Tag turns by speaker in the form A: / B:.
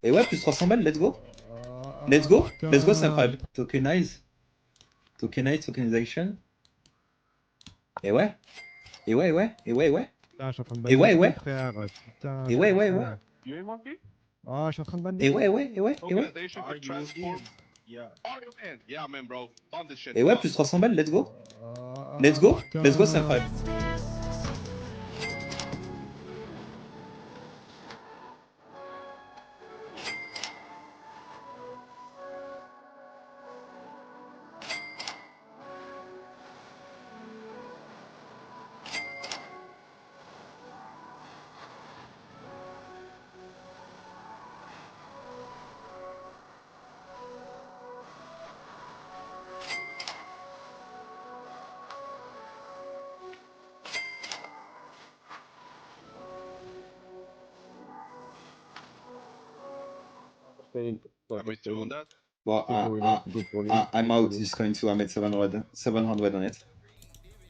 A: Et ouais, plus 300 balles, let's go. Let's
B: Ah,
A: go. Let's go, c'est
B: putain.
A: incroyable. Tokenize. Tokenize, tokenization. Et ouais. Et ouais, ouais. Et ouais, ouais.
B: Putain, je suis en train de ban
A: Et
B: mes
A: ouais,
B: couilles,
A: ouais.
B: frère. Putain,
A: Et
B: je
A: ouais,
B: suis
A: ouais, ouais.
B: con.
C: You ain't monkey?
B: Ah, je suis en train de ban mes
A: Et ouais,
B: couilles.
A: ouais, et ouais, et ouais.
C: Organization
D: Are
C: could
D: you
C: transform.
D: in? Yeah.
C: Are you in? Yeah, I'm in, bro. Fund this shit.
A: Et ouais,
C: Go.
A: plus 300 balles, let's go. Let's
B: Ah,
A: go. Let's go, c'est
B: putain.
A: incroyable.
C: I'm with you on that.
A: Well,
B: Good for you, mate. Good for you.
A: I'm
B: Good for
A: out.
B: you.
A: It's going to. I'm at 700 on it.